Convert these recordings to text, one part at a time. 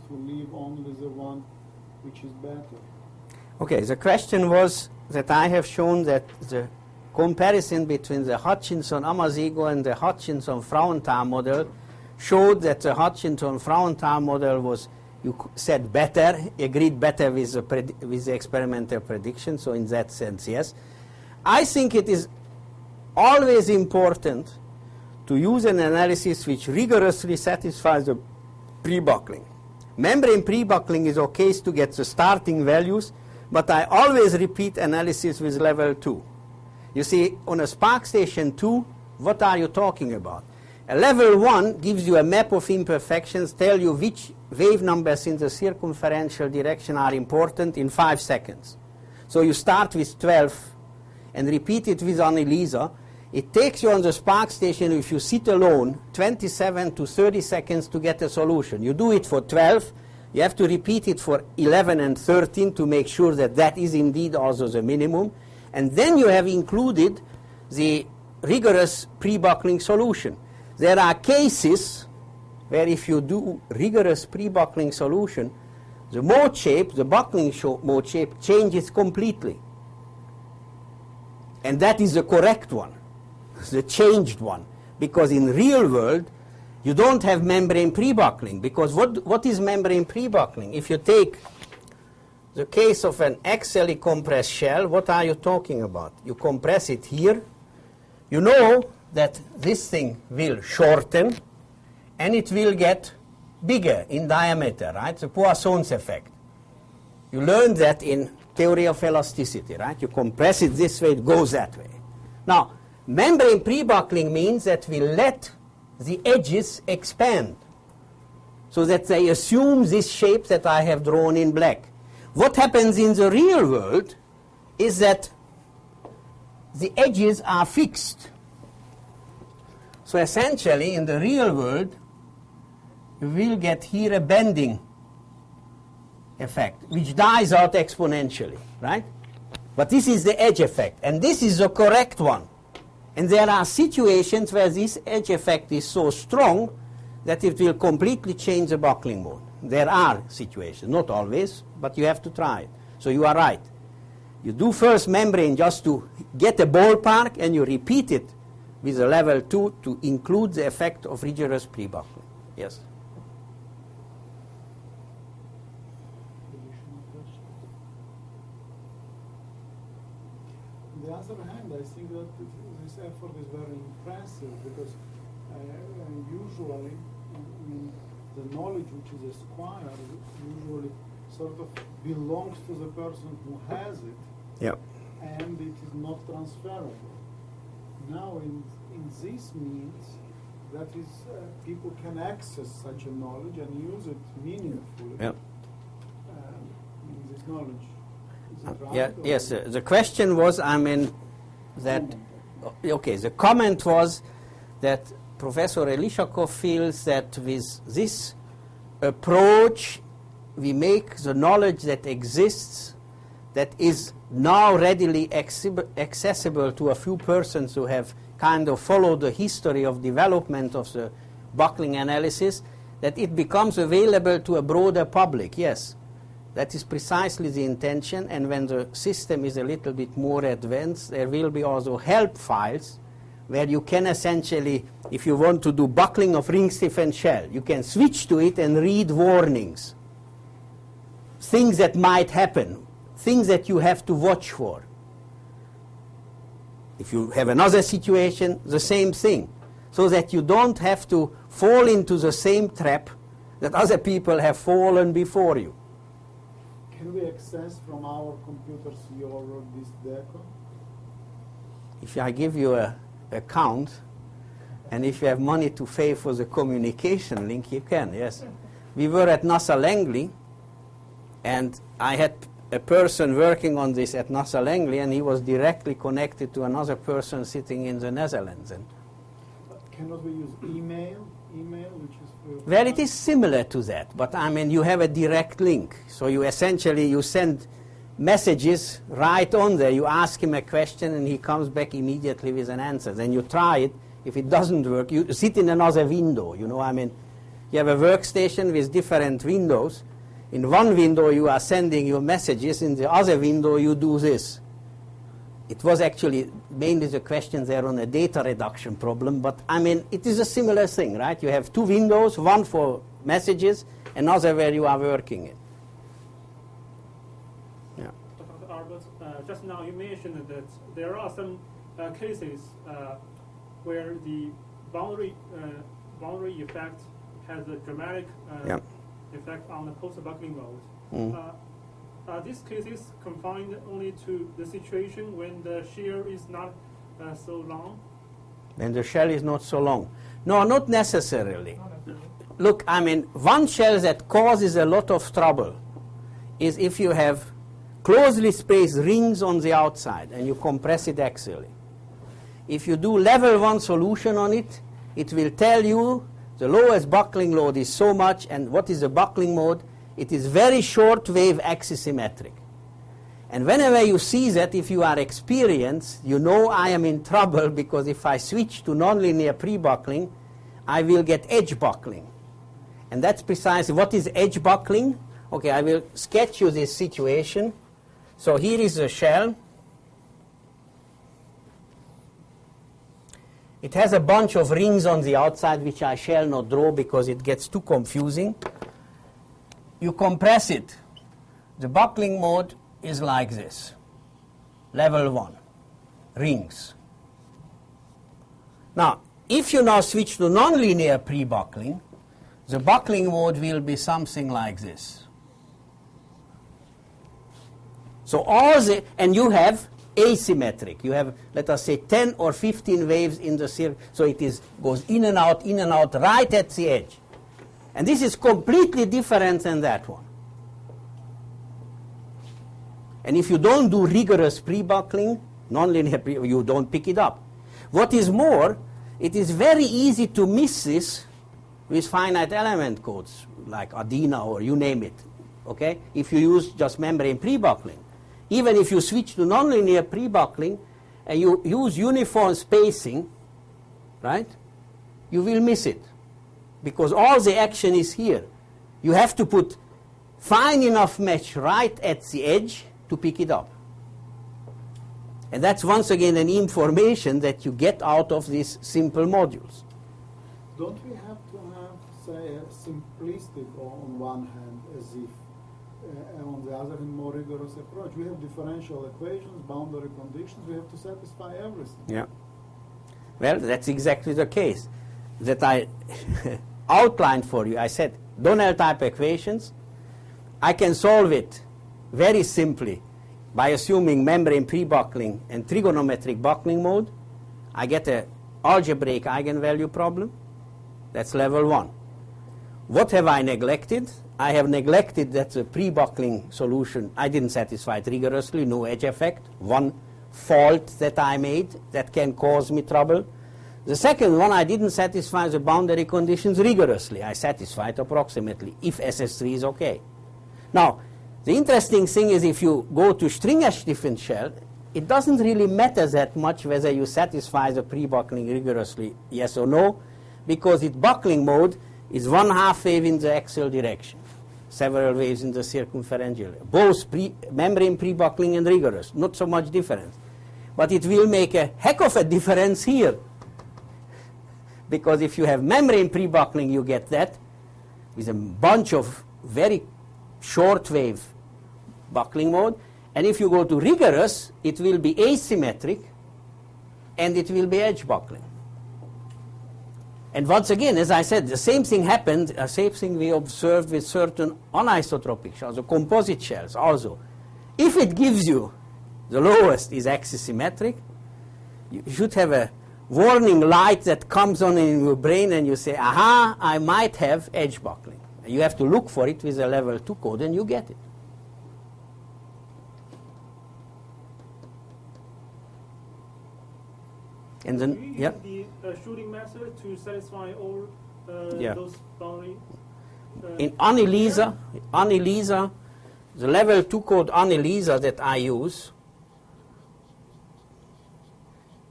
to leave only the one which is better? Okay, the question was that I have shown that the comparison between the Hutchinson-Amazigo and the Hutchinson-Frauenthal model showed that the Hutchinson-Frauenthal model was, you said, better, agreed better with the experimental prediction, so in that sense, yes. I think it is always important to use an analysis which rigorously satisfies the pre-buckling. Membrane pre-buckling is okay to get the starting values, but I always repeat analysis with level 2. You see, on a Spark Station 2, what are you talking about? A level 1 gives you a map of imperfections, tell you which wave numbers in the circumferential direction are important in 5 seconds. So you start with 12 and repeat it with Annelisa. It takes you on the Spark Station, if you sit alone, 27 to 30 seconds to get a solution. You do it for 12. You have to repeat it for 11 and 13 to make sure that that is indeed also the minimum. And then you have included the rigorous pre-buckling solution. There are cases where if you do rigorous pre-buckling solution, the mode shape, the buckling mode shape, changes completely. And that is the correct one, the changed one. Because in real world, you don't have membrane pre-buckling. Because what is membrane pre-buckling? If you take the case of an axially compressed shell, what are you talking about? You compress it here. You know that this thing will shorten and it will get bigger in diameter, right? The Poisson's effect. You learned that in theory of elasticity, right? You compress it this way, it goes that way. Now, membrane pre-buckling means that we let the edges expand so that they assume this shape that I have drawn in black. What happens in the real world is that the edges are fixed. So essentially, in the real world, you will get here a bending effect, which dies out exponentially, right? But this is the edge effect, and this is the correct one. And there are situations where this edge effect is so strong that it will completely change the buckling mode. There are situations, not always, but you have to try it. So you are right. You do first membrane just to get a ballpark, and you repeat it with a level 2 to include the effect of rigorous pre-buckling. Yes? On the other hand, I think that this effort is very impressive because usually the knowledge which is acquired usually sort of belongs to the person who has it, yep, and it is not transferable. Now, in this means, that is, people can access such a knowledge and use it meaningfully. Yep. In this knowledge. Is it right? Yeah, yes, the question was, I mean, that, okay, the comment was that Professor Elishakoff feels that with this approach, we make the knowledge that exists, that is now readily accessible to a few persons who have kind of followed the history of development of the buckling analysis, that it becomes available to a broader public. Yes, that is precisely the intention, and when the system is a little bit more advanced, there will be also help files where you can essentially, if you want to do buckling of ring-stiffened shell, you can switch to it and read warnings, things that might happen, things that you have to watch for. If you have another situation, the same thing, so that you don't have to fall into the same trap that other people have fallen before you. Can we access from our computers this deco? If I give you a account, and if you have money to pay for the communication link, you can, yes. We were at NASA Langley, and I had a person working on this at NASA Langley, and he was directly connected to another person sitting in the Netherlands. And cannot we use email, which is... Well, it is similar to that, but I mean, you have a direct link. So you essentially, you send messages right on there. You ask him a question, and he comes back immediately with an answer. Then you try it. If it doesn't work, you sit in another window, you know, I mean, You have a workstation with different windows. In one window you are sending your messages, in the other window you do this. It was actually mainly the question there on a data reduction problem, but I mean it is a similar thing, right? You have two windows, one for messages, another where you are working in. Yeah. Dr. Arbocz, just now you mentioned that there are some cases where the boundary effect has a dramatic effect on the post-buckling mode. Are these cases confined only to the situation when the shear is not so long? When the shell is not so long. No, not necessarily. Look, I mean, one shell that causes a lot of trouble is if you have closely spaced rings on the outside and you compress it axially. If you do level 1 solution on it, it will tell you the lowest buckling load is so much, and what is the buckling mode? It is very short wave axisymmetric. And whenever you see that, if you are experienced, you know I am in trouble, because if I switch to nonlinear pre-buckling, I will get edge buckling. And that's precisely what is edge buckling. Okay, I will sketch you this situation. So here is the shell. It has a bunch of rings on the outside, which I shall not draw because it gets too confusing. You compress it. The buckling mode is like this. Level 1. Rings. Now, if you now switch to nonlinear pre-buckling, the buckling mode will be something like this. So and you have asymmetric. You have, let us say, 10 or 15 waves in the circle. So it goes in and out, right at the edge. And this is completely different than that one. And if you don't do rigorous pre-buckling, nonlinear you don't pick it up. What is more, it is very easy to miss this with finite element codes, like Adina or you name it, okay? If you use just membrane pre-buckling. Even if you switch to nonlinear pre-buckling and you use uniform spacing, right, you will miss it. Because all the action is here. You have to put fine enough mesh right at the edge to pick it up. And that's once again an information that you get out of these simple modules. Don't we have to have, say, a simplistic on one hand, as if, and on the other hand, more rigorous approach? We have differential equations, boundary conditions, we have to satisfy everything. Yeah. Well, that's exactly the case that I outlined for you. I said, Donnell type equations, I can solve it very simply by assuming membrane pre-buckling and trigonometric buckling mode. I get an algebraic eigenvalue problem. That's level 1. What have I neglected? I have neglected that the pre-buckling solution, I didn't satisfy it rigorously, no edge effect. One fault that I made that can cause me trouble. The second one, I didn't satisfy the boundary conditions rigorously. I satisfied approximately, if SS3 is okay. Now, the interesting thing is if you go to Stringer-Stiffen shell, it doesn't really matter that much whether you satisfy the pre-buckling rigorously, yes or no, because its buckling mode is 1/2 wave in the axial direction, several waves in the circumferential. Both membrane pre-buckling and rigorous, not so much difference. But it will make a heck of a difference here. Because if you have membrane pre-buckling, you get that with a bunch of very short wave buckling mode. And if you go to rigorous, it will be asymmetric and it will be edge buckling. And once again, as I said, the same thing happened, the same thing we observed with certain anisotropic shells, or composite shells also. If it gives you the lowest is axisymmetric, you should have a warning light that comes on in your brain and you say, aha, I might have edge buckling. And you have to look for it with a level 2 code and you get it. And then, do you use the shooting method to satisfy all those boundary? In Anelisa, the level 2 code Anelisa that I use,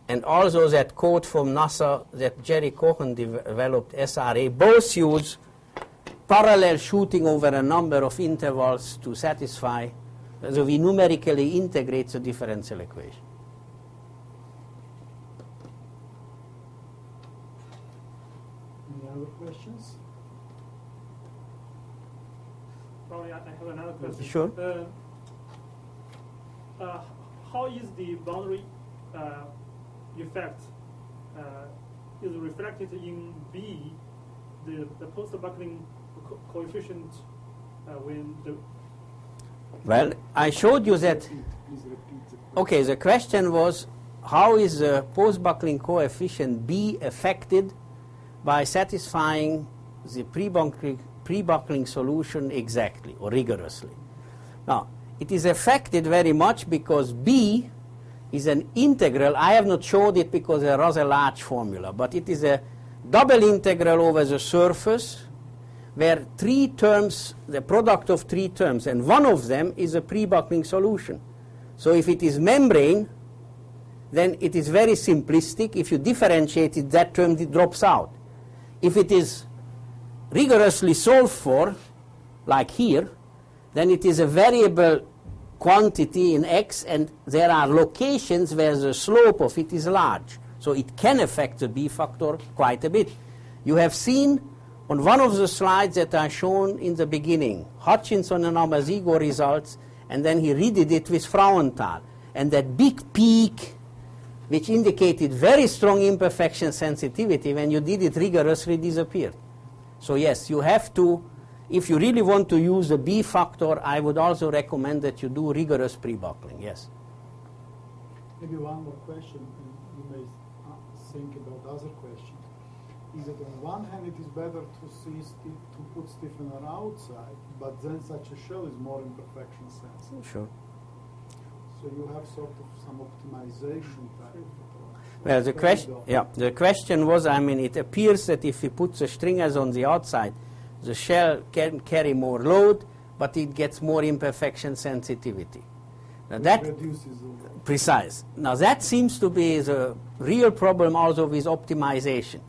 and also that code from NASA that Jerry Cohen developed, SRA, both use parallel shooting over a number of intervals to satisfy. So we numerically integrate the differential equation. Any other questions? Probably I have another question. Sure. How is the boundary effect is reflected in B, the post-buckling coefficient when the... Well, I showed you that. Please repeat the question. Okay, the question was, how is the post-buckling coefficient B affected by satisfying the pre-buckling solution exactly or rigorously? Now, it is affected very much because B is an integral. I have not showed it because there was a large formula, but it is a double integral over the surface where three terms, the product of three terms, and one of them is a pre-buckling solution. So if it is membrane, then it is very simplistic. If you differentiate it, that term drops out. If it is rigorously solved for, like here, then it is a variable quantity in x, and there are locations where the slope of it is large. So it can affect the B factor quite a bit. You have seen on one of the slides that are shown in the beginning, Hutchinson and Amazigo results, and then he redid it with Frauenthal. And that big peak, which indicated very strong imperfection sensitivity, when you did it rigorously, disappeared. So yes, you have to, if you really want to use the B factor, I would also recommend that you do rigorous pre-buckling, yes. Maybe one more question, and you may think about other questions. Is that on one hand it is better to put stiffener outside, but then such a shell is more imperfection sensitive. Sure. So you have sort of some optimization type of Well, the question was, I mean, it appears that if we put the stringers on the outside, the shell can carry more load, but it gets more imperfection sensitivity. Now that reduces precise. Now that seems to be the real problem also with optimization.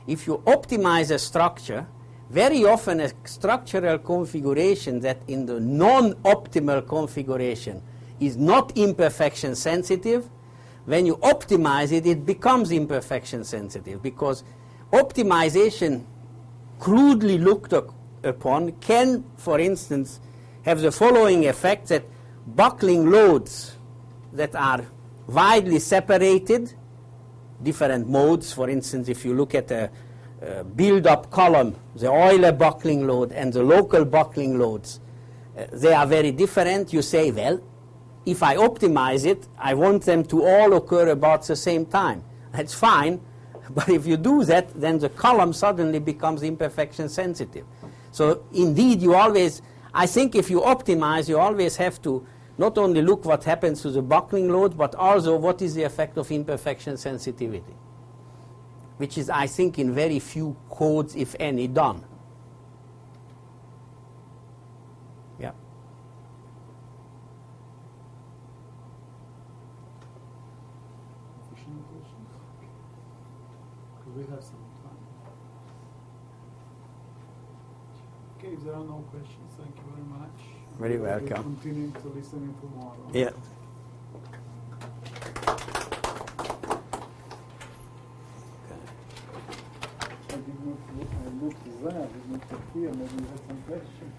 If you optimize a structure, very often a structural configuration that in the non-optimal configuration is not imperfection sensitive, when you optimize it, it becomes imperfection sensitive, because optimization, crudely looked upon, can, for instance, have the following effect, that buckling loads that are widely separated, different modes, for instance, if you look at a build-up column, the Euler buckling load and the local buckling loads, they are very different. You say, well, if I optimize it, I want them to all occur about the same time. That's fine, but if you do that, then the column suddenly becomes imperfection sensitive. So indeed, you always, I think if you optimize, you always have to not only look what happens to the buckling load, but also what is the effect of imperfection sensitivity, which is, I think, in very few codes, if any, done. Yeah. Because we have some time. Okay, if there are no questions, thank you very much. Very We'll be welcome. continuing to listen tomorrow. Yeah. I looked there, I didn't appear, maybe you had some questions.